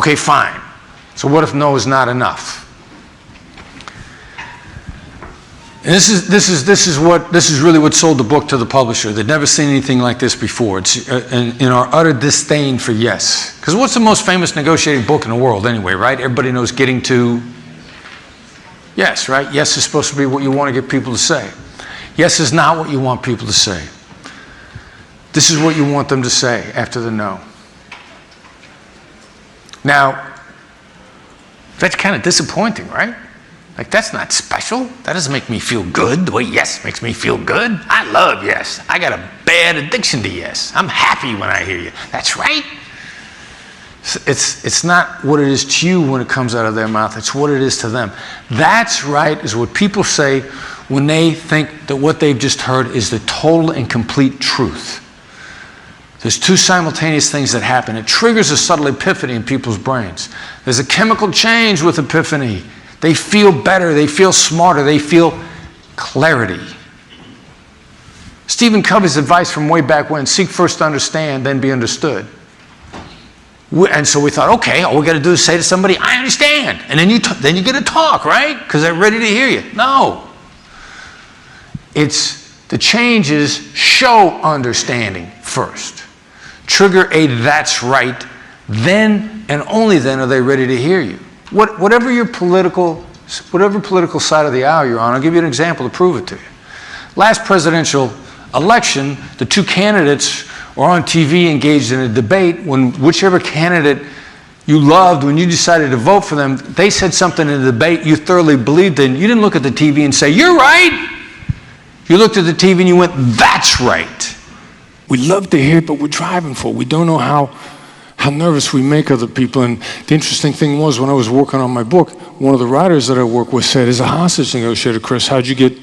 Okay, fine. So what if no is not enough? And this is really what sold the book to the publisher. They'd never seen anything like this before. It's in our utter disdain for yes. Because what's the most famous negotiating book in the world anyway, right? Everybody knows Getting to Yes, right? Yes is supposed to be what you want to get people to say. Yes is not what you want people to say. This is what you want them to say after the no. Now, that's kind of disappointing, right? Like, that's not special. That doesn't make me feel good the way yes makes me feel good. I love yes. I got a bad addiction to yes. I'm happy when I hear you. That's right. It's not what it is to you when it comes out of their mouth. It's what it is to them. That's right is what people say when they think that what they've just heard is the total and complete truth. There's two simultaneous things that happen. It triggers a subtle epiphany in people's brains. There's a chemical change with epiphany. They feel better, they feel smarter, they feel clarity. Stephen Covey's advice from way back when, seek first to understand, then be understood. And so we thought, okay, all we got to do is say to somebody, I understand. And then you get to talk, right? Because they're ready to hear you. No. The changes show understanding first. Trigger a that's right, then and only then are they ready to hear you. Whatever political side of the aisle you're on, I'll give you an example to prove it to you. Last presidential election, the two candidates were on TV engaged in a debate when whichever candidate you loved, when you decided to vote for them, they said something in the debate you thoroughly believed in. You didn't look at the TV and say, you're right. You looked at the TV and you went, that's right. We love to hear it, but we're driving for it. We don't know how nervous we make other people. And the interesting thing was, when I was working on my book, one of the writers that I work with said, as a hostage negotiator, Chris, how'd you get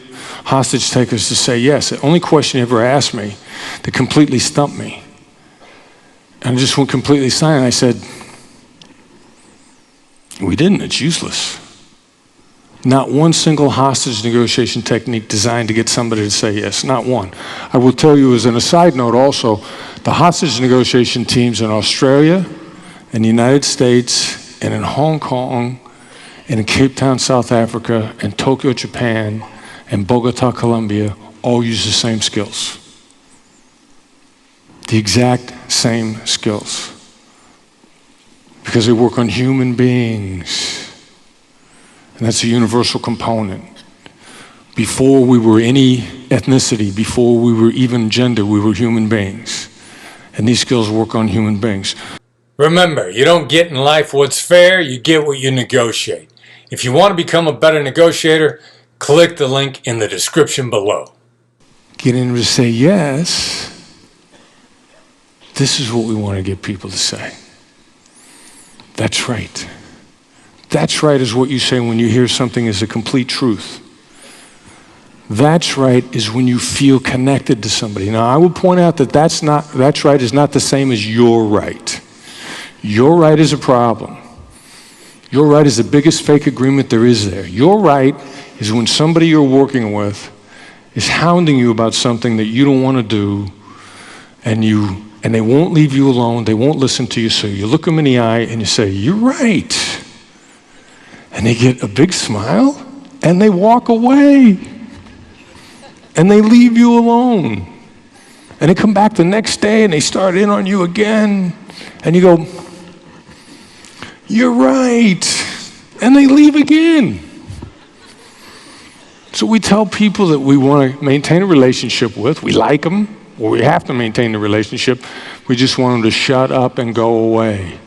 hostage takers to say yes? The only question he ever asked me that completely stumped me. And I just went completely silent. I said, we didn't. It's useless. Not one single hostage negotiation technique designed to get somebody to say yes. Not one. I will tell you as an aside note also, the hostage negotiation teams in Australia, in the United States, and in Hong Kong, and in Cape Town, South Africa, and Tokyo, Japan, and Bogota, Colombia, all use the same skills. The exact same skills. Because they work on human beings. And that's a universal component. Before we were any ethnicity, before we were even gender, we were human beings. And these skills work on human beings. Remember, you don't get in life what's fair, you get what you negotiate. If you want to become a better negotiator, click the link in the description below. Getting them to say yes, this is what we want to get people to say. That's right. That's right is what you say when you hear something as a complete truth. That's right is when you feel connected to somebody. Now, I will point out that that's right is not the same as your right. Your right is a problem. Your right is the biggest fake agreement there is there. Your right is when somebody you're working with is hounding you about something that you don't want to do, and they won't leave you alone, they won't listen to you, so you look them in the eye and you say, you're right. And they get a big smile and they walk away. And they leave you alone. And they come back the next day and they start in on you again. And you go, you're right. And they leave again. So we tell people that we want to maintain a relationship with, we like them, or we have to maintain the relationship, we just want them to shut up and go away.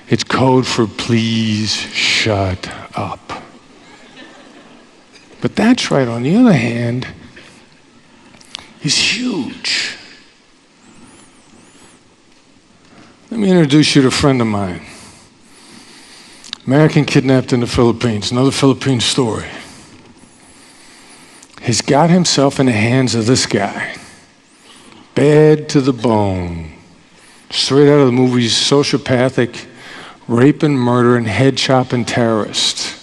It's code for please shut up. But that's right, on the other hand, is huge. Let me introduce you to a friend of mine. American kidnapped in the Philippines, another Philippine story. He's got himself in the hands of this guy. Bad to the bone. Straight out of the movies, sociopathic, rape and murder and head chopping terrorist.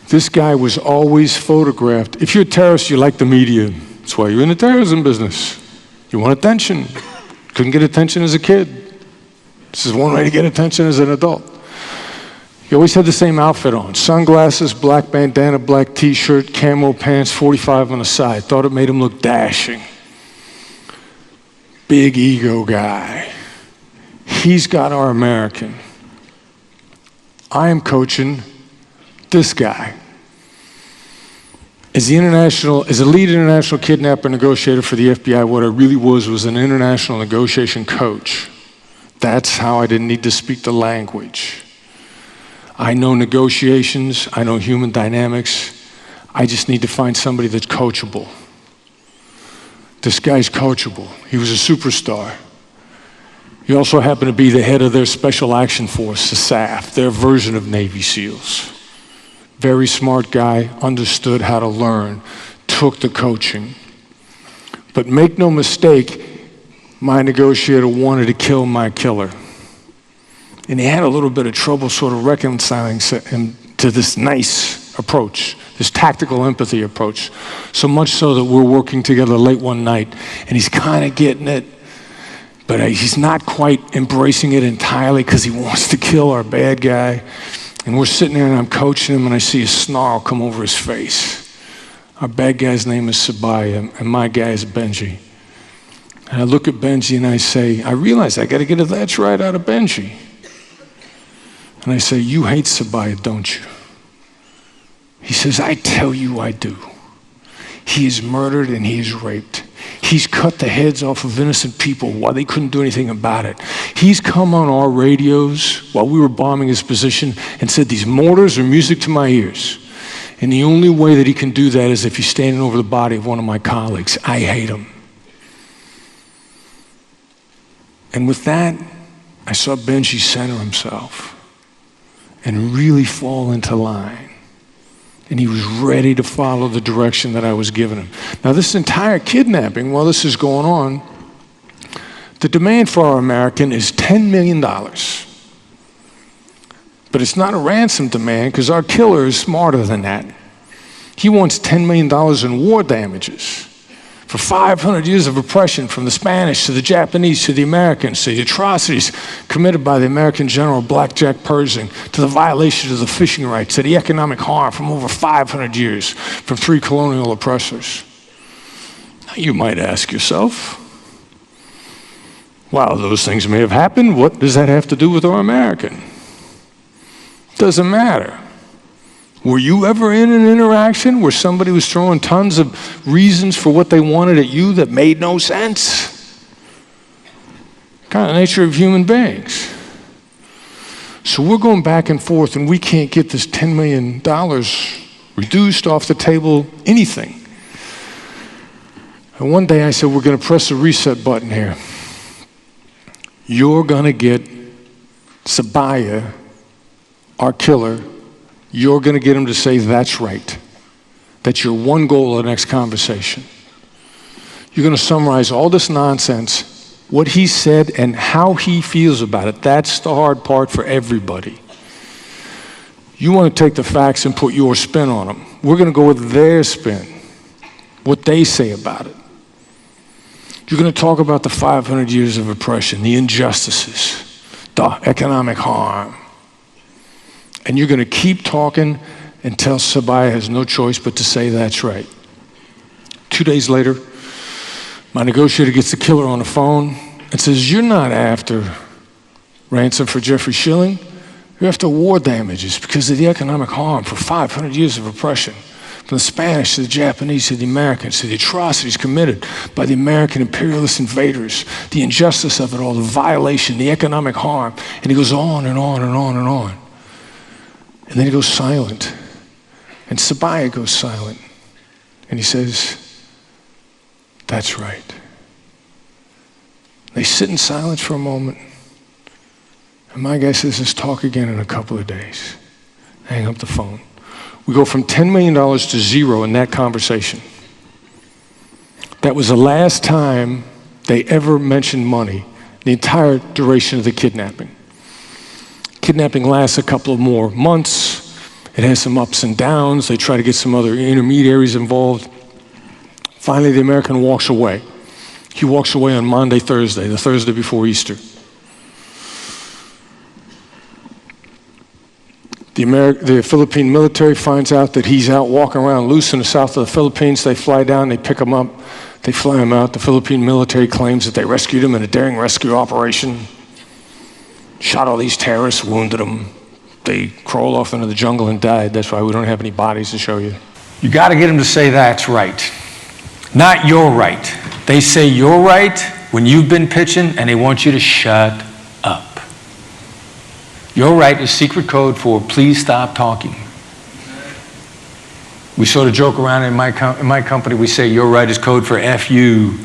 This guy was always photographed. If you're a terrorist, you like the media. That's why you're in the terrorism business. You want attention. Couldn't get attention as a kid. This is one way to get attention as an adult. He always had the same outfit on. Sunglasses, black bandana, black t-shirt, camo pants, 45 on the side. Thought it made him look dashing. Big ego guy. He's got our American. I am coaching this guy. As a lead international kidnapper negotiator for the FBI, what I really was an international negotiation coach. That's how I didn't need to speak the language. I know negotiations, I know human dynamics. I just need to find somebody that's coachable. This guy's coachable. He was a superstar. He also happened to be the head of their Special Action Force, the SAF, their version of Navy SEALs. Very smart guy, understood how to learn, took the coaching. But make no mistake, my negotiator wanted to kill my killer. And he had a little bit of trouble sort of reconciling him to this nice approach, this tactical empathy approach. So much so that we're working together late one night, and he's kind of getting it, but he's not quite embracing it entirely because he wants to kill our bad guy. And we're sitting there, and I'm coaching him, and I see a snarl come over his face. Our bad guy's name is Sabaya, and my guy is Benji. And I look at Benji, and I say, I realize I got to get a that's right out of Benji. And I say, you hate Sabaya, don't you? He says, I tell you I do. He is murdered and he is raped. He's cut the heads off of innocent people while they couldn't do anything about it. He's come on our radios while we were bombing his position and said, these mortars are music to my ears. And the only way that he can do that is if he's standing over the body of one of my colleagues. I hate him. And with that, I saw Benji center himself and really fall into line. And he was ready to follow the direction that I was giving him. Now, this entire kidnapping, while this is going on, the demand for our American is $10 million. But it's not a ransom demand because our killer is smarter than that. He wants $10 million in war damages for 500 years of oppression from the Spanish to the Japanese to the Americans, to the atrocities committed by the American general Blackjack Pershing, to the violation of the fishing rights, to the economic harm from over 500 years from 3 colonial oppressors. Now you might ask yourself, while those things may have happened, what does that have to do with our American? Doesn't matter. Were you ever in an interaction where somebody was throwing tons of reasons for what they wanted at you that made no sense? Kind of nature of human beings. So we're going back and forth, and we can't get this $10 million reduced off the table, anything. And one day I said, we're going to press the reset button here. You're going to get Sabaya, our killer. You're going to get him to say, that's right. That's your one goal of the next conversation. You're going to summarize all this nonsense, what he said and how he feels about it. That's the hard part for everybody. You want to take the facts and put your spin on them. We're going to go with their spin, what they say about it. You're going to talk about the 500 years of oppression, the injustices, the economic harm. And you're going to keep talking until Sabaya has no choice but to say that's right. 2 days later, my negotiator gets the killer on the phone and says, you're not after ransom for Jeffrey Schilling. You're after war damages because of the economic harm for 500 years of oppression. From the Spanish to the Japanese to the Americans, to the atrocities committed by the American imperialist invaders, the injustice of it all, the violation, the economic harm. And he goes on and on and on and on. And then he goes silent. And Sabaya goes silent. And he says, that's right. They sit in silence for a moment. And my guy says, let's talk again in a couple of days. Hang up the phone. We go from $10 million to zero in that conversation. That was the last time they ever mentioned money, the entire duration of the kidnapping. Kidnapping lasts a couple of more months. It has some ups and downs. They try to get some other intermediaries involved. Finally, the American walks away. He walks away on Maundy, Thursday, the Thursday before Easter. The Philippine military finds out that he's out walking around loose in the south of the Philippines. They fly down, they pick him up, they fly him out. The Philippine military claims that they rescued him in a daring rescue operation. Shot all these terrorists, wounded them. They crawled off into the jungle and died. That's why we don't have any bodies to show you. You got to get them to say that's right, not you're right. They say you're right when you've been pitching, and they want you to shut up. You're right is secret code for please stop talking. We sort of joke around in my company, we say you're right is code for F you.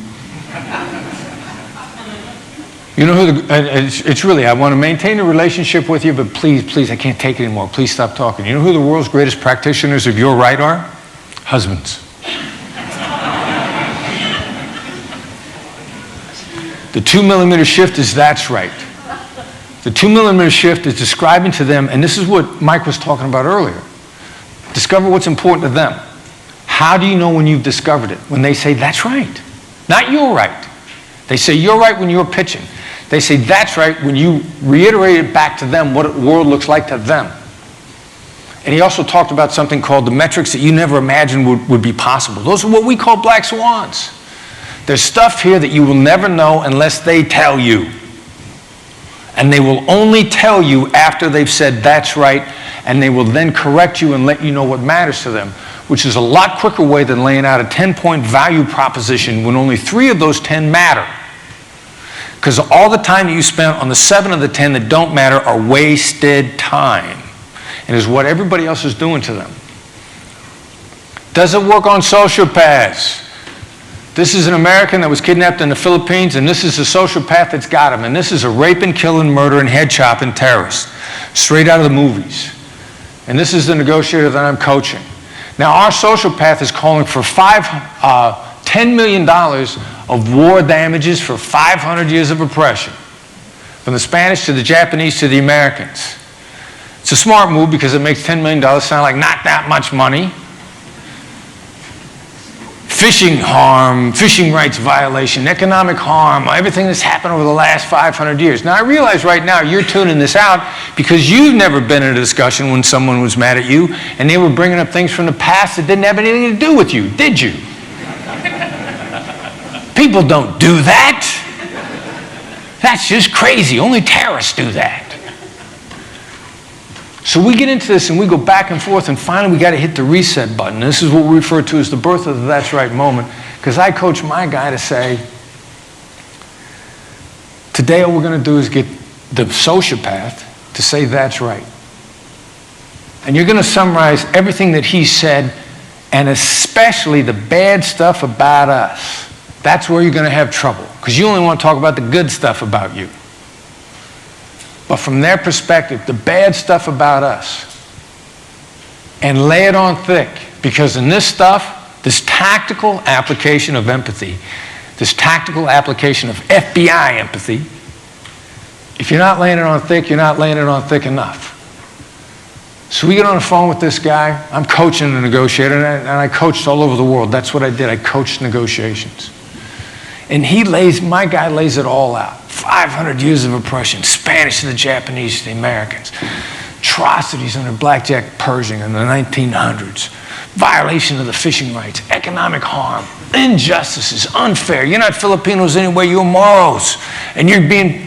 You know who it's really, I want to maintain a relationship with you, but please, I can't take it anymore. Please stop talking. You know who the world's greatest practitioners of you're right are? Husbands. The 2mm shift is that's right. The 2mm shift is describing to them, and this is what Mike was talking about earlier. Discover what's important to them. How do you know when you've discovered it? When they say, that's right. Not you're right. They say you're right when you're pitching. They say that's right when you reiterate it back to them what the world looks like to them. And he also talked about something called the metrics that you never imagined would be possible. Those are what we call black swans. There's stuff here that you will never know unless they tell you. And they will only tell you after they've said that's right, and they will then correct you and let you know what matters to them, which is a lot quicker way than laying out a 10-point value proposition when only 3 of those 10 matter. Because all the time that you spent on the 7 of the 10 that don't matter are wasted time, and is what everybody else is doing to them. Does it work on sociopaths? This is an American that was kidnapped in the Philippines, and this is a sociopath that's got him. And this is a raping, killing, murder, and head chopping terrorist, straight out of the movies. And this is the negotiator that I'm coaching. Now, our sociopath is calling for $10 million of war damages for 500 years of oppression, from the Spanish to the Japanese to the Americans. It's a smart move because it makes $10 million sound like not that much money. Fishing harm, fishing rights violation, economic harm, everything that's happened over the last 500 years. Now, I realize right now you're tuning this out because you've never been in a discussion when someone was mad at you and they were bringing up things from the past that didn't have anything to do with you, did you? People don't do that. That's just crazy. Only terrorists do that. So we get into this and we go back and forth, and finally we got to hit the reset button. This is what we refer to as the birth of the that's right moment, because I coach my guy to say, today all we're going to do is get the sociopath to say that's right. And you're going to summarize everything that he said, and especially the bad stuff about us. That's where you're going to have trouble, because you only want to talk about the good stuff about you. But from their perspective, the bad stuff about us, and lay it on thick, because in this stuff, this tactical application of empathy, this tactical application of FBI empathy, if you're not laying it on thick, you're not laying it on thick enough. So we get on the phone with this guy. I'm coaching a negotiator, and I coached all over the world. That's what I did. I coached negotiations. And my guy lays it all out. 500 years of oppression, Spanish to the Japanese to the Americans, atrocities under blackjack Pershing in the 1900s, violation of the fishing rights, economic harm, injustices, unfair. You're not Filipinos anyway, you're Moros. And you're being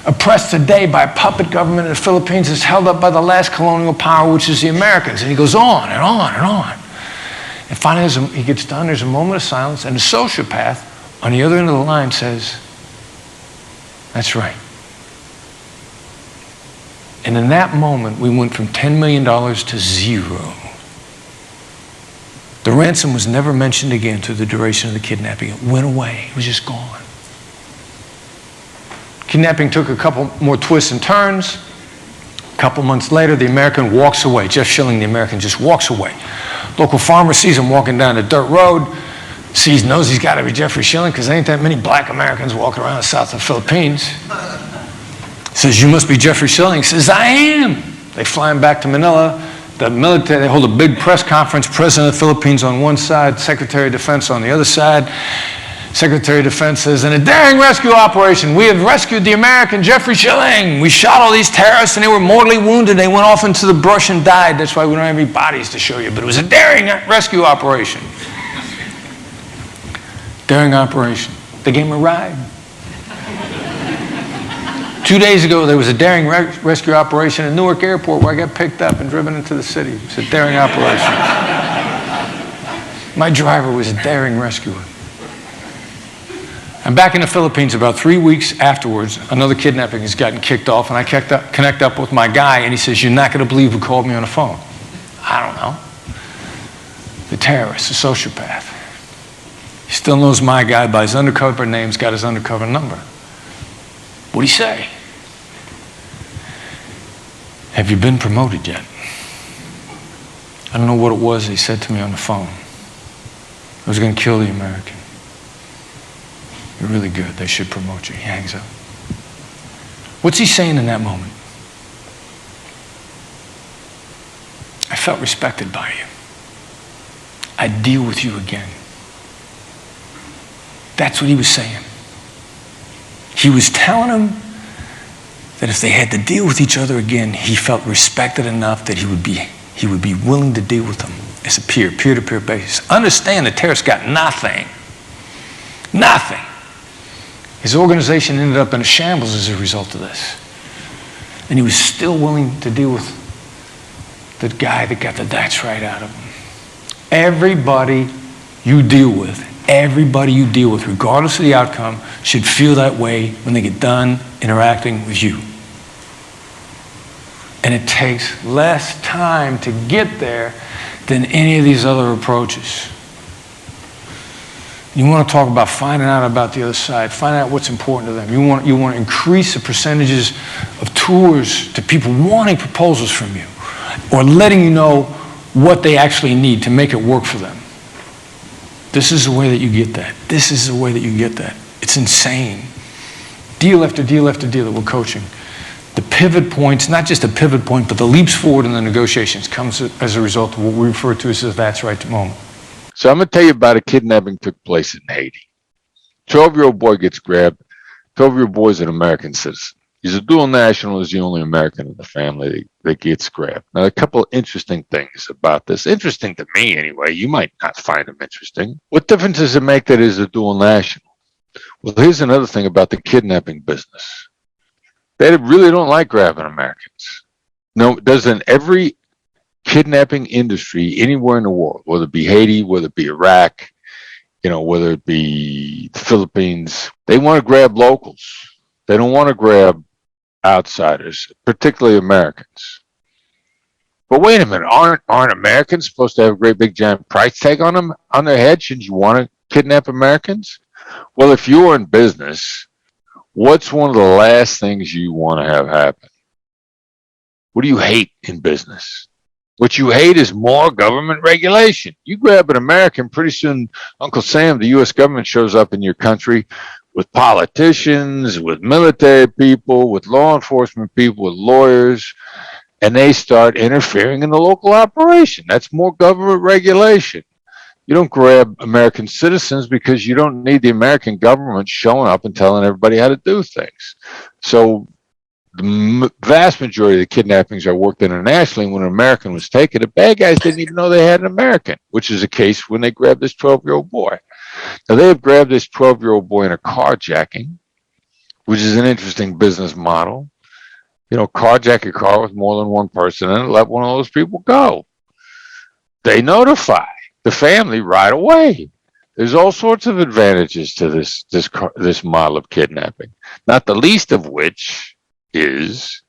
oppressed today by a puppet government in the Philippines that's held up by the last colonial power, which is the Americans. And he goes on and on and on. And finally, he gets done, there's a moment of silence, and the sociopath on the other end of the line says, that's right. And in that moment, we went from $10 million to 0. The ransom was never mentioned again through the duration of the kidnapping. It went away. It was just gone. Kidnapping took a couple more twists and turns. A couple months later, the American walks away. Jeff Schilling, the American, just walks away. Local farmer sees him walking down a dirt road, knows he's got to be Jeffrey Schilling because there ain't that many black Americans walking around the south of the Philippines. Says, you must be Jeffrey Schilling. He says, I am. They fly him back to Manila. The military, they hold a big press conference, President of the Philippines on one side, Secretary of Defense on the other side. Secretary of Defense says, in a daring rescue operation, we have rescued the American Jeffrey Schilling. We shot all these terrorists and they were mortally wounded. They went off into the brush and died. That's why we don't have any bodies to show you. But it was a daring rescue operation. Daring operation. They gave him a ride. 2 days ago, there was a daring rescue operation at Newark Airport where I got picked up and driven into the city. It was a daring operation. My driver was a daring rescuer. I'm back in the Philippines about 3 weeks afterwards. Another kidnapping has gotten kicked off, and I connect up with my guy, and he says, you're not going to believe who called me on the phone. I don't know. The terrorist, the sociopath. He still knows my guy by his undercover name's got his undercover number. What'd he say? Have you been promoted yet? I don't know what it was he said to me on the phone. I was going to kill the American. You're really good. They should promote you. He hangs up. What's he saying in that moment? I felt respected by you. I'd deal with you again. That's what he was saying. He was telling him that if they had to deal with each other again, he felt respected enough that he would be willing to deal with them as a peer-to-peer basis. Understand the terrorist got nothing. Nothing. His organization ended up in a shambles as a result of this. And he was still willing to deal with the guy that got the that's right out of him. Everybody you deal with, regardless of the outcome, should feel that way when they get done interacting with you. And it takes less time to get there than any of these other approaches. You want to talk about finding out about the other side, find out what's important to them. You want to increase the percentages of tours to people wanting proposals from you or letting you know what they actually need to make it work for them. This is the way that you get that. This is the way that you get that. It's insane. Deal after deal after deal that we're coaching. The pivot points, not just a pivot point, but the leaps forward in the negotiations comes as a result of what we refer to as the that's right moment. So I'm going to tell you about a kidnapping took place in Haiti. 12-year-old boy gets grabbed. 12-year-old boy is an American citizen. He's a dual national. He's the only American in the family that gets grabbed. Now, a couple of interesting things about this. Interesting to me, anyway. You might not find them interesting. What difference does it make that he's a dual national? Well, here's another thing about the kidnapping business. They really don't like grabbing Americans. No, doesn't every kidnapping industry anywhere in the world, whether it be Haiti, whether it be Iraq, whether it be the Philippines, they want to grab locals. They don't want to grab outsiders, particularly Americans. But wait a minute, aren't Americans supposed to have a great big giant price tag on them, on their head? Shouldn't you want to kidnap Americans? Well, if you're in business, what's one of the last things you want to have happen? What do you hate in business? What you hate is more government regulation. You grab an American, pretty soon Uncle Sam, the U.S. government, shows up in your country with politicians, with military people, with law enforcement people, with lawyers, and they start interfering in the local operation. That's more government regulation. You don't grab American citizens because you don't need the American government showing up and telling everybody how to do things. So the vast majority of the kidnappings are worked internationally. When an American was taken, the bad guys didn't even know they had an American, which is the case when they grabbed this 12-year-old boy. Now, they have grabbed this 12-year-old boy in a carjacking, which is an interesting business model. Carjack a car with more than one person in it, let one of those people go. They notify the family right away. There's all sorts of advantages to this model of kidnapping, not the least of which is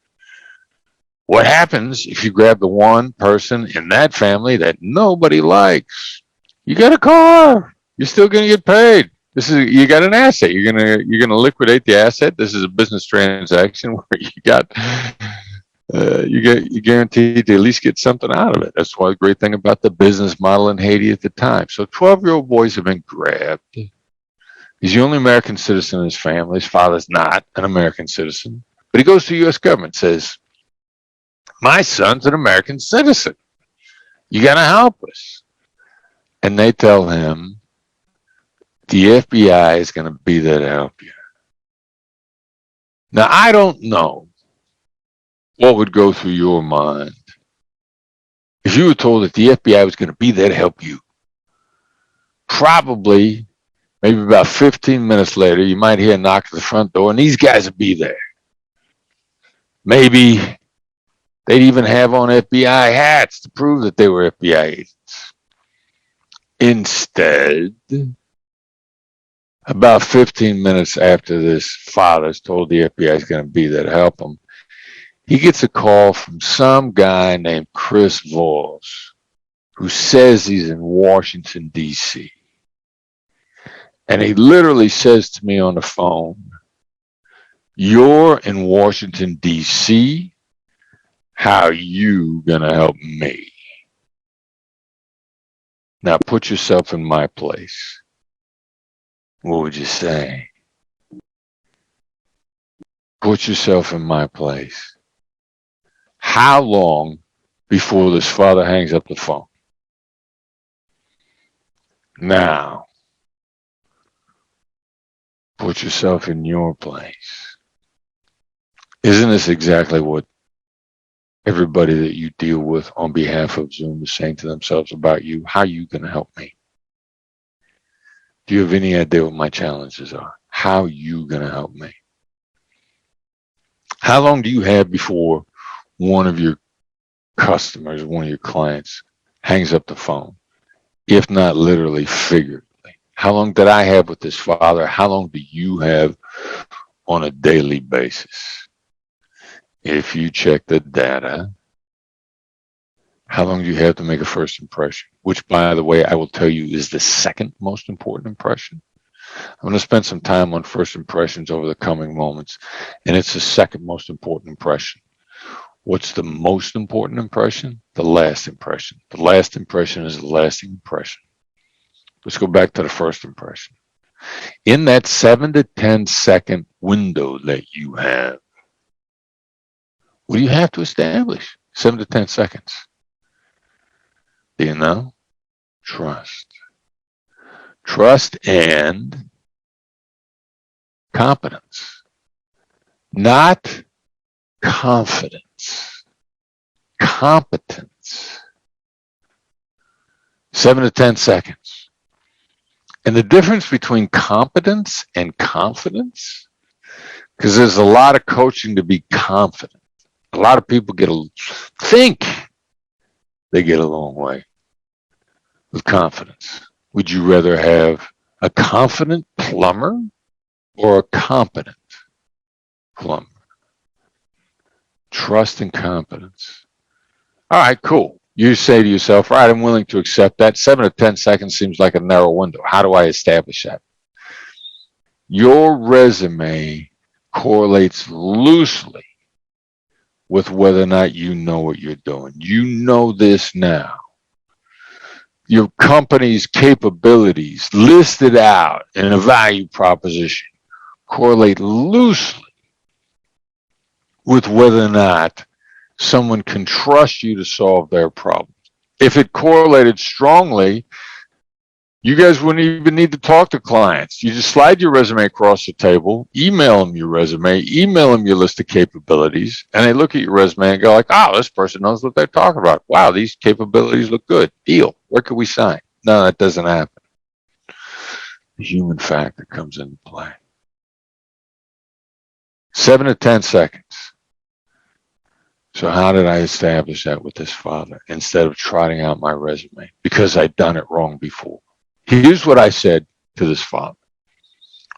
what happens if you grab the one person in that family that nobody likes. You got a car. You're still going to get paid. You got an asset. You're gonna liquidate the asset. This is a business transaction where you guaranteed to at least get something out of it. That's why the great thing about the business model in Haiti at the time. So 12-year-old boys have been grabbed. He's the only American citizen in his family. His father's not an American citizen. But he goes to the U.S. government and says, my son's an American citizen. You got to help us. And they tell him, the FBI is going to be there to help you. Now, I don't know what would go through your mind if you were told that the FBI was going to be there to help you. Probably, maybe about 15 minutes later, you might hear a knock at the front door, and these guys would be there. Maybe they'd even have on FBI hats to prove that they were FBI agents. Instead, about 15 minutes after this father's told the FBI is going to be there to help him, he gets a call from some guy named Chris Voss, who says he's in Washington, D.C. And he literally says to me on the phone, "You're in Washington, D.C. How you gonna help me?" Now put yourself in my place. What would you say? Put yourself in my place. How long before this father hangs up the phone? Now, put yourself in your place. Isn't this exactly what everybody that you deal with on behalf of Zoom is saying to themselves about you? How are you going to help me? Do you have any idea what my challenges are? How are you going to help me? How long do you have before one of your customers, one of your clients, hangs up the phone, if not literally, figuratively? How long did I have with this father? How long do you have on a daily basis? If you check the data, how long do you have to make a first impression? Which, by the way, I will tell you is the second most important impression. I'm going to spend some time on first impressions over the coming moments, and it's the second most important impression. What's the most important impression? The last impression. The last impression is the lasting impression. Let's go back to the first impression. In that 7 to 10 second window that you have, what do you have to establish? 7 to 10 seconds. Do you know? Trust. Trust and competence. Not confidence. Competence. 7 to 10 seconds. And the difference between competence and confidence, because there's a lot of coaching to be confident. A lot of people think they get a long way with confidence. Would you rather have a confident plumber or a competent plumber? Trust and competence. All right, cool. You say to yourself, all right, I'm willing to accept that. 7 to 10 seconds seems like a narrow window. How do I establish that? Your resume correlates loosely with whether or not you know what you're doing. You know this now. Your company's capabilities listed out in a value proposition correlate loosely with whether or not someone can trust you to solve their problems. If it correlated strongly, you guys wouldn't even need to talk to clients. You just slide your resume across the table, email them your resume, email them your list of capabilities, and they look at your resume and go like, oh, this person knows what they're talking about. Wow, these capabilities look good. Deal. Where can we sign? No, that doesn't happen. The human factor comes into play. 7 to 10 seconds. So how did I establish that with this father instead of trotting out my resume? Because I'd done it wrong before. Here's what I said to this father.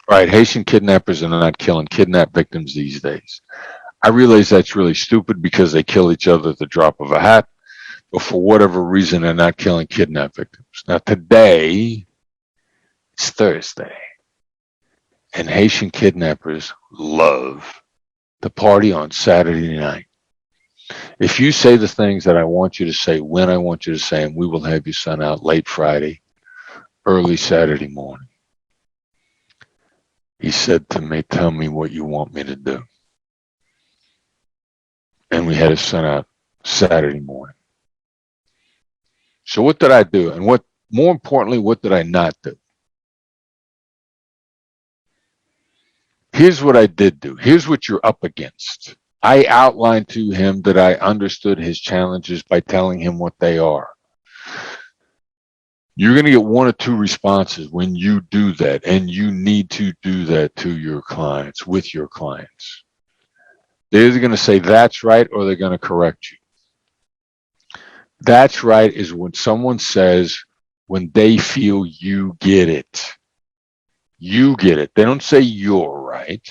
All right, Haitian kidnappers are not killing kidnapped victims these days. I realize that's really stupid because they kill each other at the drop of a hat, but for whatever reason, they're not killing kidnapped victims. Now, today, it's Thursday, and Haitian kidnappers love to party on Saturday night. If you say the things that I want you to say when I want you to say them, we will have you sent out late Friday, early Saturday morning. He said to me, tell me what you want me to do. And we had it sent out Saturday morning. So what did I do? And more importantly, what did I not do? Here's what I did do. Here's what you're up against. I outlined to him that I understood his challenges by telling him what they are. You're going to get one or two responses when you do that, and you need to do that to your clients, with your clients. They're either going to say that's right or they're going to correct you. That's right is when someone says, when they feel you get it. You get it. They don't say you're right.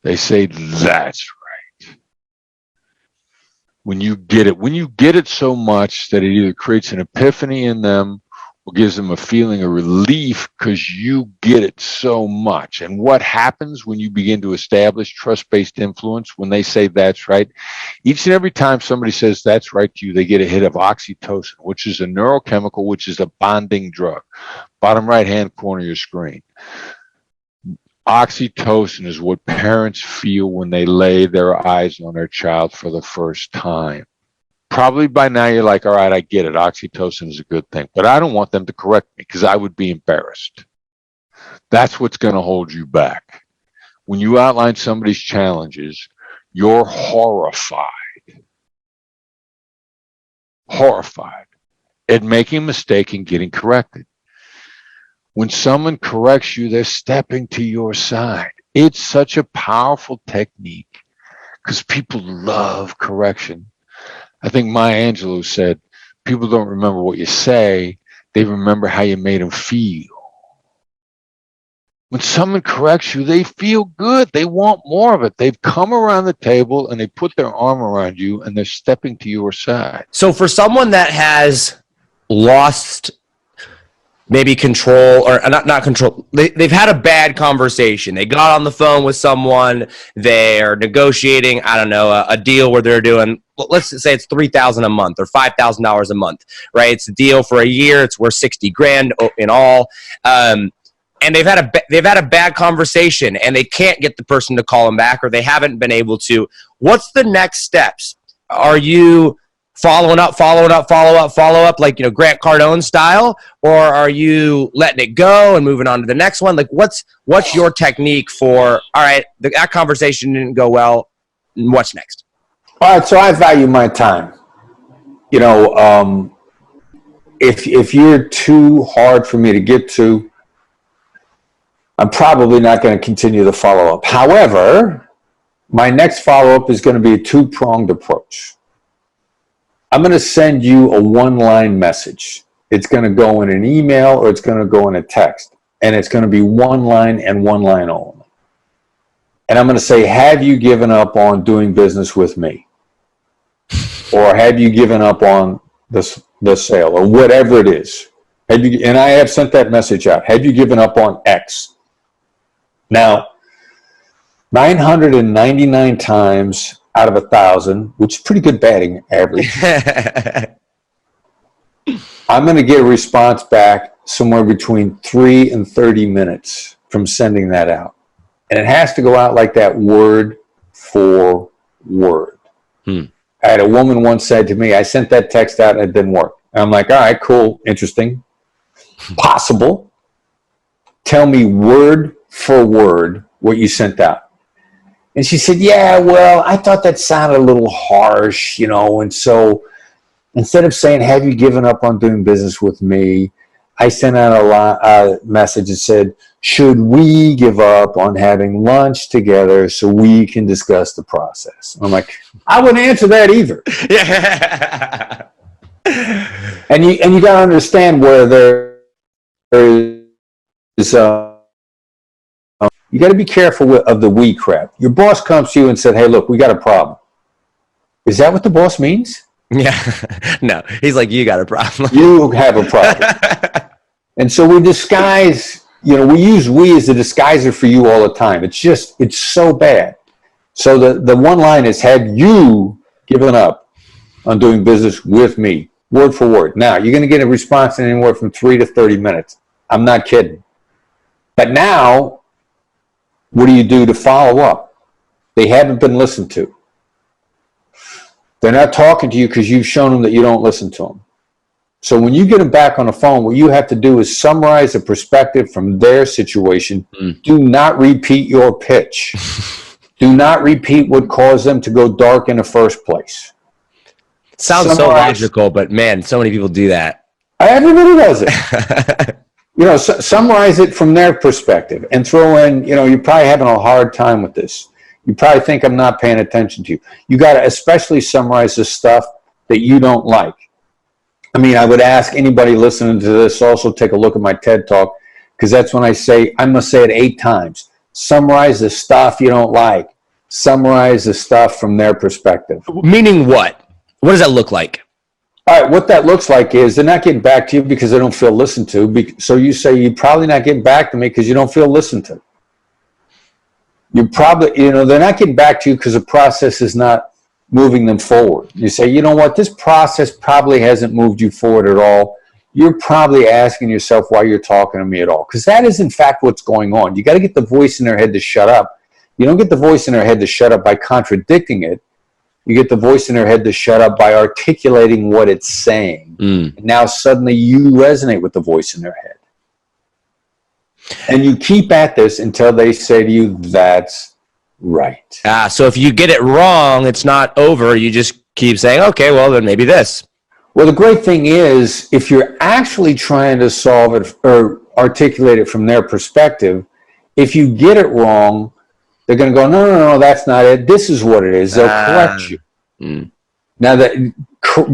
They say that's right. When you get it so much that it either creates an epiphany in them or gives them a feeling of relief because you get it so much. And what happens when you begin to establish trust-based influence when they say that's right? Each and every time somebody says that's right to you, they get a hit of oxytocin, which is a neurochemical, which is a bonding drug. Bottom right-hand corner of your screen. Oxytocin is what parents feel when they lay their eyes on their child for the first time. Probably by now you're like, all right, I get it. Oxytocin is a good thing. But I don't want them to correct me because I would be embarrassed. That's what's going to hold you back. When you outline somebody's challenges, you're horrified at making a mistake and getting corrected. When someone corrects you, they're stepping to your side. It's such a powerful technique because people love correction. I think Maya Angelou said, people don't remember what you say, they remember how you made them feel. When someone corrects you, they feel good. They want more of it. They've come around the table and they put their arm around you and they're stepping to your side. So for someone that has lost maybe control, or not control, they've had a bad conversation. They got on the phone with someone, they're negotiating, I don't know, a deal where they're doing, let's say it's $3,000 a month or $5,000 a month, right? It's a deal for a year. It's worth 60 grand in all. And they've had a bad conversation and they can't get the person to call them back, or they haven't been able to. What's the next steps? Are you following up, like, Grant Cardone style, or are you letting it go and moving on to the next one? Like, what's your technique for, all right, that conversation didn't go well, what's next? All right, so I value my time. If you're too hard for me to get to, I'm probably not going to continue the follow-up. However, my next follow-up is going to be a two-pronged approach. I'm going to send you a one-line message. It's going to go in an email or it's going to go in a text. And it's going to be one line and one line only. And I'm going to say, have you given up on doing business with me? Or have you given up on the sale, or whatever it is? And I have sent that message out. Have you given up on X? Now, 999 times out of 1,000, which is pretty good batting average, I'm going to get a response back somewhere between 3 and 30 minutes from sending that out. And it has to go out like that, word for word. I had a woman once said to me, I sent that text out and it didn't work. And I'm like, all right, cool, interesting, possible. Tell me word for word what you sent out. And she said, yeah, well, I thought that sounded a little harsh, and so instead of saying, have you given up on doing business with me, I sent out a message that said, should we give up on having lunch together so we can discuss the process? And I'm like, I wouldn't answer that either. Yeah. And you got to understand where there is you got to be careful of the we crap. Your boss comes to you and said, hey, look, we got a problem. Is that what the boss means? Yeah. No, he's like, you got a problem. You have a problem. And so we disguise, we use we as a disguiser for you all the time. It's so bad. So the one line is, have you given up on doing business with me? Word for word. Now, you're going to get a response in anywhere from 3 to 30 minutes. I'm not kidding. But now, what do you do to follow up? They haven't been listened to. They're not talking to you because you've shown them that you don't listen to them. So when you get them back on the phone, what you have to do is summarize the perspective from their situation. Do not repeat your pitch. Do not repeat what caused them to go dark in the first place. Sounds so logical, but man, so many people do that. Everybody does it. Summarize it from their perspective and throw in, you're probably having a hard time with this. You probably think I'm not paying attention to you. You got to especially summarize the stuff that you don't like. I mean, I would ask anybody listening to this also take a look at my TED Talk, because that's when I must say it 8 times. Summarize the stuff you don't like. Summarize the stuff from their perspective. Meaning what? What does that look like? All right, what that looks like is they're not getting back to you because they don't feel listened to. So you say, you're probably not getting back to me because you don't feel listened to. You probably, they're not getting back to you because the process is not moving them forward. You say, you know what, this process probably hasn't moved you forward at all. You're probably asking yourself why you're talking to me at all, because that is in fact what's going on. You got to get the voice in their head to shut up. You don't get the voice in their head to shut up by contradicting it. You get the voice in their head to shut up by articulating what it's saying. And now suddenly you resonate with the voice in their head. And you keep at this until they say to you, that's right. So if you get it wrong, it's not over. You just keep saying, okay, well, then maybe this. Well, the great thing is, if you're actually trying to solve it or articulate it from their perspective, if you get it wrong, they're going to go, no, that's not it. This is what it is. They'll correct you. Now,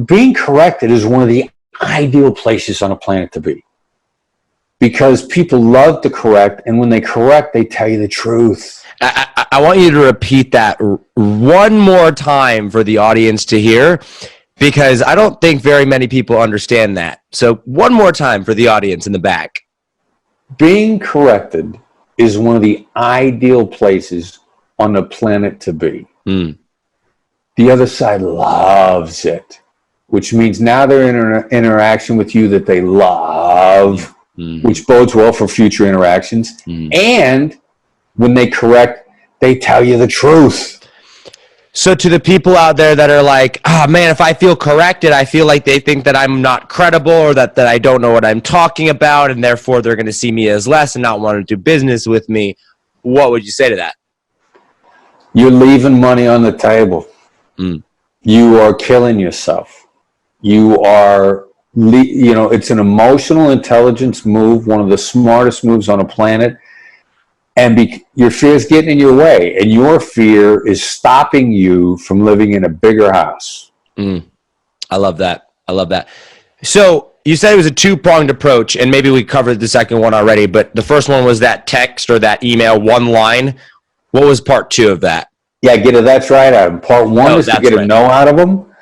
being corrected is one of the ideal places on a planet to be, because people love to correct, and when they correct, they tell you the truth. I want you to repeat that one more time for the audience to hear, because I don't think very many people understand that. So one more time for the audience in the back. Being corrected is one of the ideal places on the planet to be. The other side loves it, which means now they're in interaction with you that they love, which bodes well for future interactions. And when they correct, they tell you the truth. So to the people out there that are like, man, if I feel corrected, I feel like they think that I'm not credible, or that I don't know what I'm talking about, and therefore they're going to see me as less and not want to do business with me. What would you say to that? You're leaving money on the table. You are killing yourself. You are, it's an emotional intelligence move, one of the smartest moves on the planet. And your fear is getting in your way, and your fear is stopping you from living in a bigger house. I love that. So you said it was a 2-pronged approach, and maybe we covered the second one already, but the first one was that text or that email, one line. What was part 2 of that? Yeah, get a that's right out of them. Part 1 is to get a no out of them.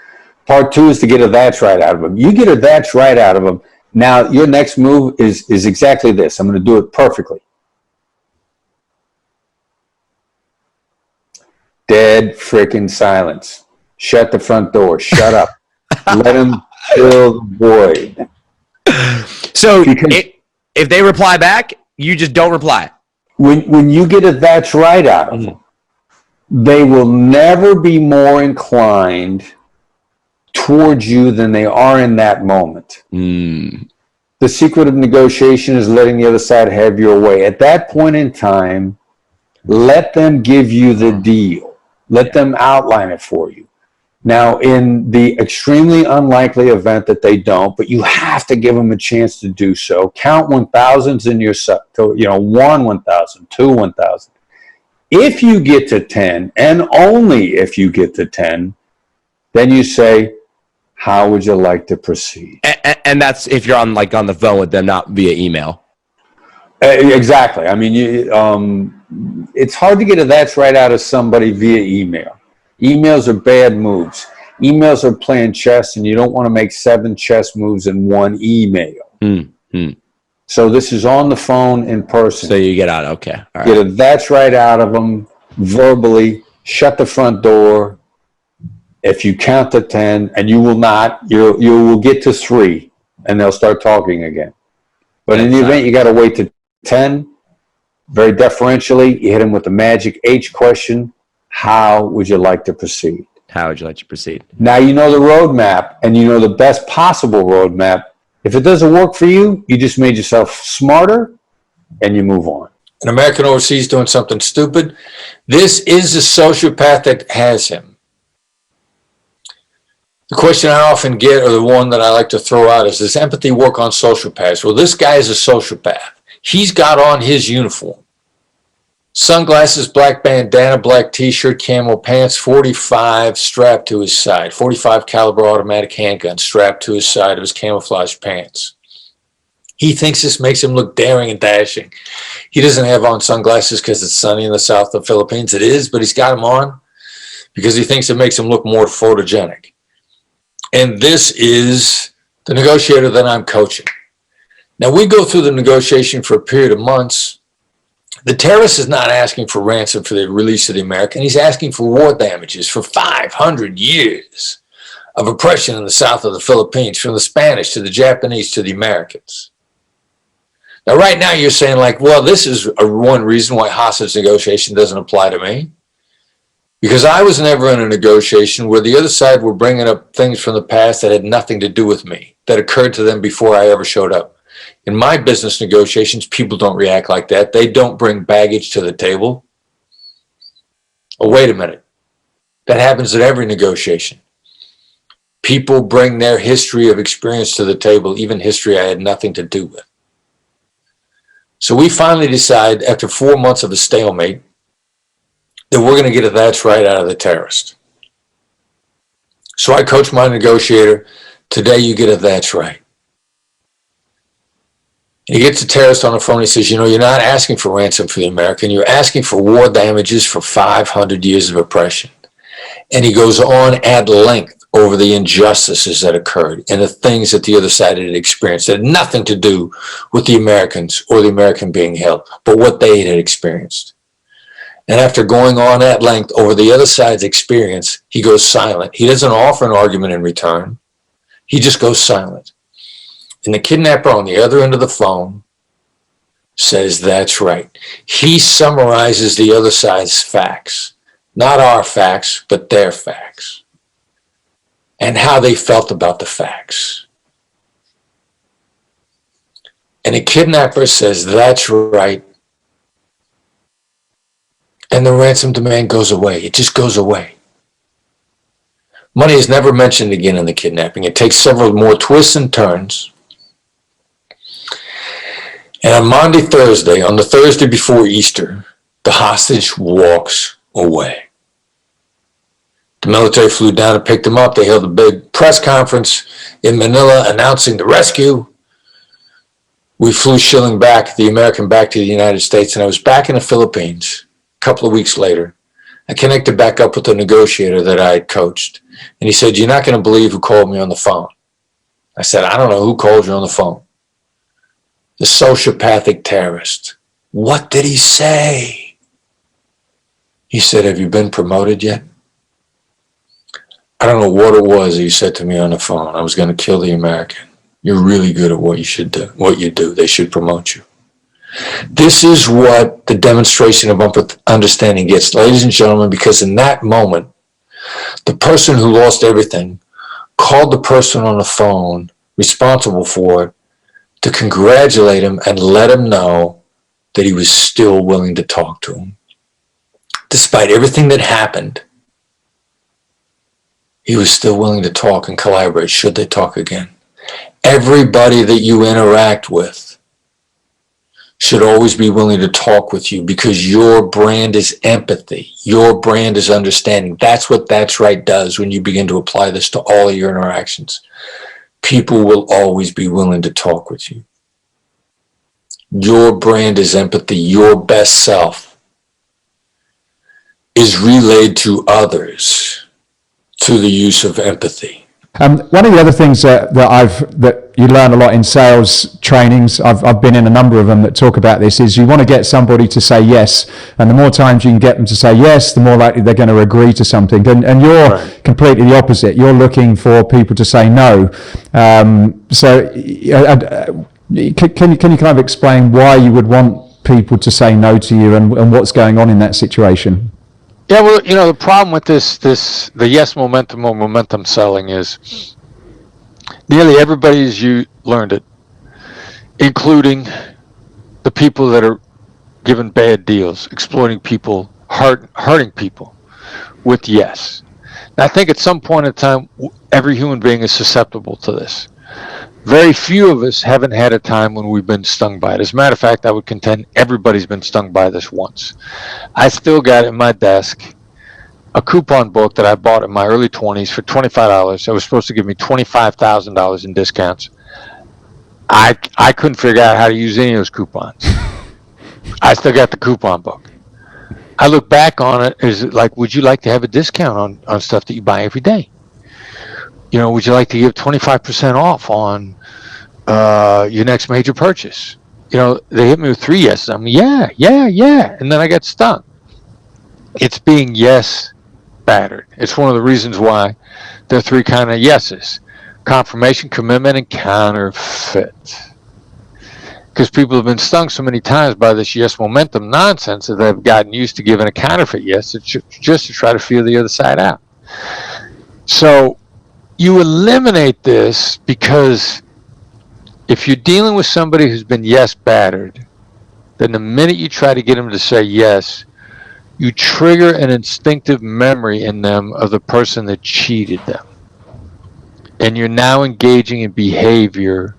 Part 2 is to get a that's right out of them. You get a that's right out of them. Now, your next move is exactly this. I'm going to do it perfectly. Dead freaking silence. Shut the front door. Shut up. Let them fill the void. So if they reply back, you just don't reply. When you get a that's right out of them, they will never be more inclined towards you than they are in that moment. The secret of negotiation is letting the other side have your way. At that point in time, let them give you the deal. Let them outline it for you. Now, in the extremely unlikely event that they don't, but you have to give them a chance to do so, count 1,000s in your, 1 1,000, 2 1,000. If you get to 10, and only if you get to 10, then you say, how would you like to proceed? And that's if you're on the phone with them, not via email. Exactly. I mean, it's hard to get a that's right out of somebody via email. Emails are bad moves. Emails are playing chess, and you don't want to make 7 chess moves in one email. So this is on the phone in person. So you get out. Okay. All right. Get a that's right out of them verbally. Shut the front door. If you count to 10, and you will not, you will get to 3, and they'll start talking again. But in the event you got to wait to 10, very deferentially, you hit them with the magic H question. How would you like to proceed? How would you like to proceed? Now you know the roadmap, and you know the best possible roadmap If it doesn't work for you, you just made yourself smarter and you move on. An American overseas doing something stupid. This is the sociopath that has him. The question I often get, or the one that I like to throw out, is, does empathy work on sociopaths? Well, this guy is a sociopath. He's got on his uniform. Sunglasses, black bandana, black t-shirt, camo pants, 45 strapped to his side. 45 caliber automatic handgun strapped to his side of his camouflage pants. He thinks this makes him look daring and dashing. He doesn't have on sunglasses because it's sunny in the south of the Philippines. It is, but he's got them on because he thinks it makes him look more photogenic. And this is the negotiator that I'm coaching. Now, we go through the negotiation for a period of months. The terrorist is not asking for ransom for the release of the American. He's asking for war damages for 500 years of oppression in the south of the Philippines, from the Spanish to the Japanese to the Americans. Now, right now, you're saying, like, well, this is one reason why hostage negotiation doesn't apply to me. Because I was never in a negotiation where the other side were bringing up things from the past that had nothing to do with me, that occurred to them before I ever showed up. In my business negotiations, people don't react like that. They don't bring baggage to the table. Oh, wait a minute. That happens at every negotiation. People bring their history of experience to the table, even history I had nothing to do with. So we finally decide, after 4 months of a stalemate, that we're going to get a that's right out of the terrorist. So I coach my negotiator, today you get a that's right. And he gets the terrorist on the phone. He says, you know, you're not asking for ransom for the American. You're asking for war damages for 500 years of oppression. And he goes on at length over the injustices that occurred and the things that the other side had experienced that had nothing to do with the Americans or the American being held, but what they had experienced. And after going on at length over the other side's experience, he goes silent. He doesn't offer an argument in return. He just goes silent. And the kidnapper on the other end of the phone says, that's right. He summarizes the other side's facts. Not our facts, but their facts. And how they felt about the facts. And the kidnapper says, that's right. And the ransom demand goes away. It just goes away. Money is never mentioned again in the kidnapping. It takes several more twists and turns. And on Maundy Thursday, on the Thursday before Easter, the hostage walks away. The military flew down and picked him up. They held a big press conference in Manila announcing the rescue. We flew Schilling back, the American, back to the United States, and I was back in the Philippines a couple of weeks later. I connected back up with the negotiator that I had coached, and he said, you're not going to believe who called me on the phone. I said, I don't know who called you on the phone. The sociopathic terrorist. What did he say? He said, have you been promoted yet? I don't know what it was he said to me on the phone. I was going to kill the American. You're really good at what you should do. What you do. They should promote you. This is what the demonstration of understanding gets, ladies and gentlemen, because in that moment, the person who lost everything called the person on the phone responsible for it to congratulate him and let him know that he was still willing to talk to him. Despite everything that happened, he was still willing to talk and collaborate should they talk again. Everybody that you interact with should always be willing to talk with you because your brand is empathy. Your brand is understanding. That's what That's Right does when you begin to apply this to all of your interactions. People will always be willing to talk with you. Your brand is empathy. Your best self is relayed to others through the use of empathy. One of the other things that you learn a lot in sales trainings, I've been in a number of them that talk about this, is you want to get somebody to say yes, and the more times you can get them to say yes, the more likely they're going to agree to something. And you're right. Completely the opposite. You're looking for people to say no. So can you kind of explain why you would want people to say no to you and what's going on in that situation? Yeah, well, you know, the problem with the yes momentum or momentum selling is nearly everybody is learned it, including the people that are giving bad deals, exploiting people, hurting people with yes. And I think at some point in time, every human being is susceptible to this. Very few of us haven't had a time when we've been stung by it. As a matter of fact, I would contend everybody's been stung by this once. I still got in my desk a coupon book that I bought in my early 20s for $25. That was supposed to give me $25,000 in discounts. I couldn't figure out how to use any of those coupons. I still got the coupon book. I look back on it as like, would you like to have a discount on stuff that you buy every day? You know, would you like to give 25% off on your next major purchase? You know, they hit me with 3 yeses. I'm yeah. And then I got stung. It's being yes battered. It's one of the reasons why there are 3 kind of yeses: confirmation, commitment, and counterfeit. Because people have been stung so many times by this yes momentum nonsense that they've gotten used to giving a counterfeit yes just to try to feel the other side out. So you eliminate this, because if you're dealing with somebody who's been yes battered, then the minute you try to get them to say yes, you trigger an instinctive memory in them of the person that cheated them. And you're now engaging in behavior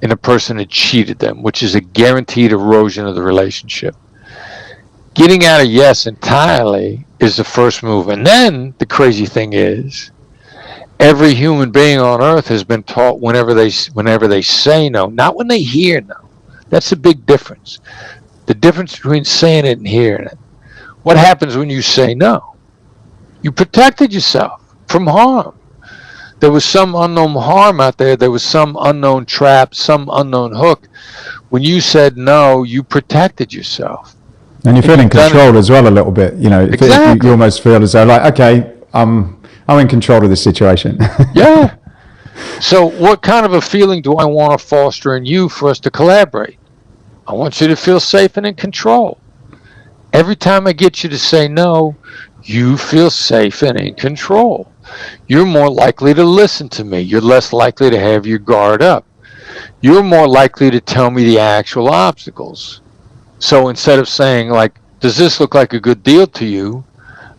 in a person that cheated them, which is a guaranteed erosion of the relationship. Getting out of yes entirely is the first move. And then the crazy thing is, every human being on earth has been taught whenever they say no, not when they hear no. That's the big difference. The difference between saying it and hearing it. What happens when you say no? You protected yourself from harm. There was some unknown harm out there. There was some unknown trap, some unknown hook. When you said no, you protected yourself. And you feel in control as well a little bit. You know, Exactly. you almost feel as though, like, okay, I'm in control of this situation. Yeah. So what kind of a feeling do I want to foster in you for us to collaborate? I want you to feel safe and in control. Every time I get you to say no, you feel safe and in control. You're more likely to listen to me. You're less likely to have your guard up. You're more likely to tell me the actual obstacles. So instead of saying, like, does this look like a good deal to you?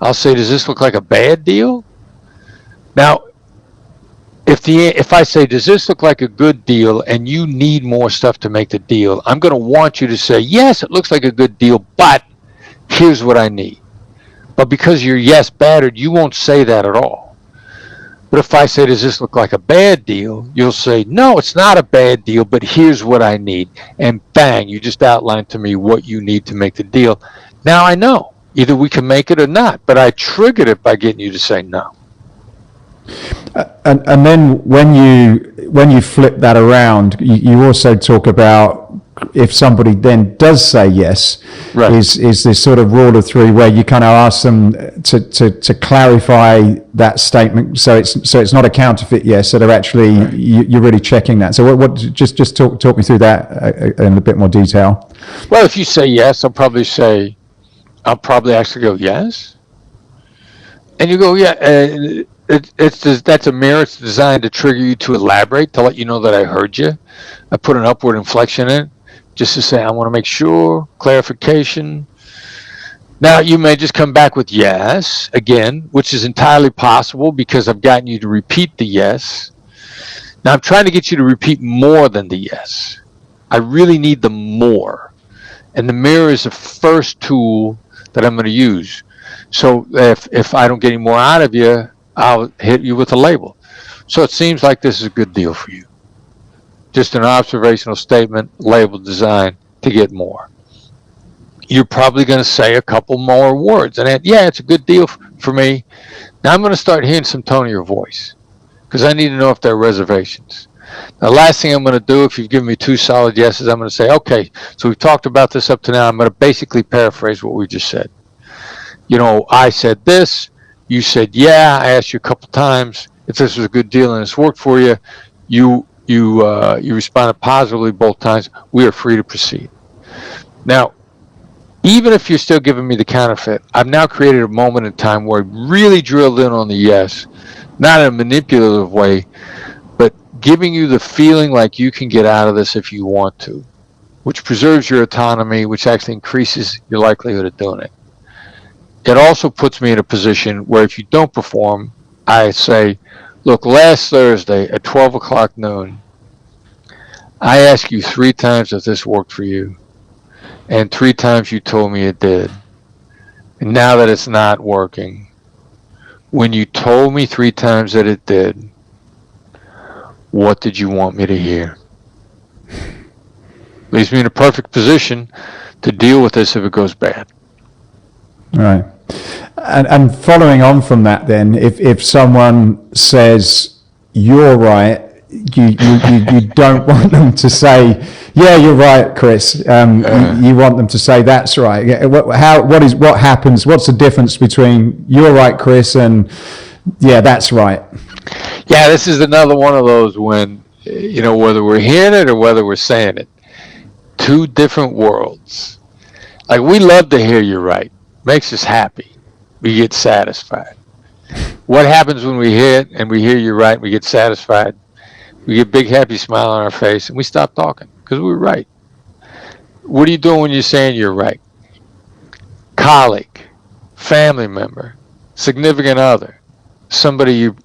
I'll say, does this look like a bad deal? Now, if I say, does this look like a good deal and you need more stuff to make the deal, I'm going to want you to say, yes, it looks like a good deal, but here's what I need. But because you're yes battered, you won't say that at all. But if I say, does this look like a bad deal? You'll say, no, it's not a bad deal, but here's what I need. And bang, you just outlined to me what you need to make the deal. Now I know. Either we can make it or not, but I triggered it by getting you to say no. And then when you flip that around, you also talk about, if somebody then does say yes, Right. is this sort of rule of 3 where you kind of ask them to clarify that statement, so it's not a counterfeit yes, so they're actually, right, you're really checking that. So what just talk me through that in a bit more detail. Well, if you say yes, I'll probably actually go yes, and you go yeah. That's a mirror. It's designed to trigger you to elaborate, to let you know that I heard you. I put an upward inflection in it, just to say, I want to make sure, clarification. Now, you may just come back with yes, again, which is entirely possible because I've gotten you to repeat the yes. Now, I'm trying to get you to repeat more than the yes. I really need the more. And the mirror is the first tool that I'm going to use. So if I don't get any more out of you, I'll hit you with a label. So it seems like this is a good deal for you. Just an observational statement, label design to get more. You're probably going to say a couple more words. And yeah, it's a good deal for me. Now I'm going to start hearing some tone in your voice, because I need to know if there are reservations. The last thing I'm going to do, if you've given me 2 solid yeses, I'm going to say, okay, so we've talked about this up to now. I'm going to basically paraphrase what we just said. You know, I said this. You said, yeah, I asked you a couple times if this was a good deal and it's worked for you. You responded positively both times. We are free to proceed. Now, even if you're still giving me the counterfeit, I've now created a moment in time where I really drilled in on the yes, not in a manipulative way, but giving you the feeling like you can get out of this if you want to, which preserves your autonomy, which actually increases your likelihood of doing it. It also puts me in a position where if you don't perform, I say, look, last Thursday at 12 o'clock noon, I asked you 3 times if this worked for you, and 3 times you told me it did. And now that it's not working, when you told me 3 times that it did, what did you want me to hear? Leaves me in a perfect position to deal with this if it goes bad. Right. And following on from that then, if someone says, you're right, you don't want them to say, yeah, you're right, Chris. You want them to say, that's right. What happens? What's the difference between you're right, Chris, and yeah, that's right? Yeah, this is another one of those when, whether we're hearing it or whether we're saying it, 2 different worlds. Like, we love to hear you're right. Makes us happy. We get satisfied. What happens when we hear it and we hear you're right and we get satisfied? We get a big happy smile on our face and we stop talking because we were right. What are you doing when you're saying you're right? Colleague, family member, significant other, somebody you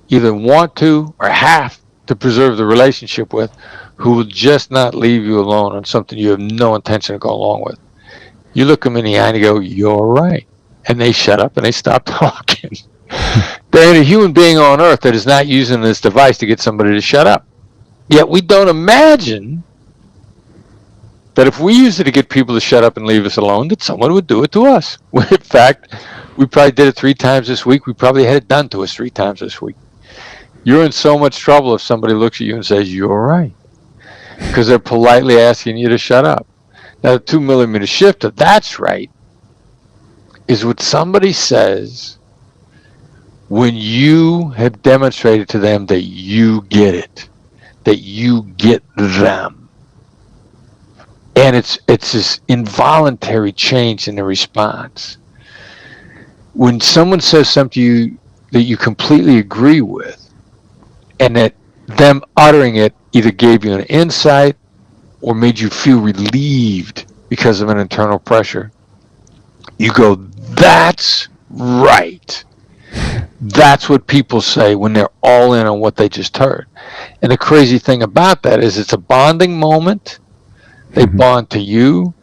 either want to or have to preserve the relationship with, who will just not leave you alone on something you have no intention of going along with. You look them in the eye and you go, you're right. And they shut up and they stop talking. There ain't a human being on earth that is not using this device to get somebody to shut up. Yet we don't imagine that if we used it to get people to shut up and leave us alone, that someone would do it to us. In fact, we probably did it 3 times this week. We probably had it done to us 3 times this week. You're in so much trouble if somebody looks at you and says, you're right. Because they're politely asking you to shut up. Now, the 2 millimeter shift of that's right is what somebody says when you have demonstrated to them that you get it, that you get them. And it's this involuntary change in the response. When someone says something to you that you completely agree with, and that them uttering it either gave you an insight or made you feel relieved because of an internal pressure, you go, that's right. That's what people say when they're all in on what they just heard. And the crazy thing about that is it's a bonding moment. They bond to you,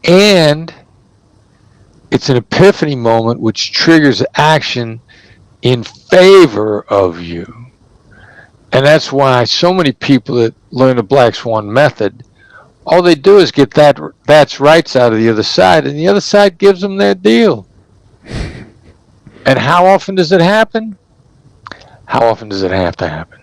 and it's an epiphany moment which triggers action in favor of you. And that's why so many people that learn the Black Swan method, all they do is get that's rights out of the other side, and the other side gives them their deal. And how often does it happen? How often does it have to happen?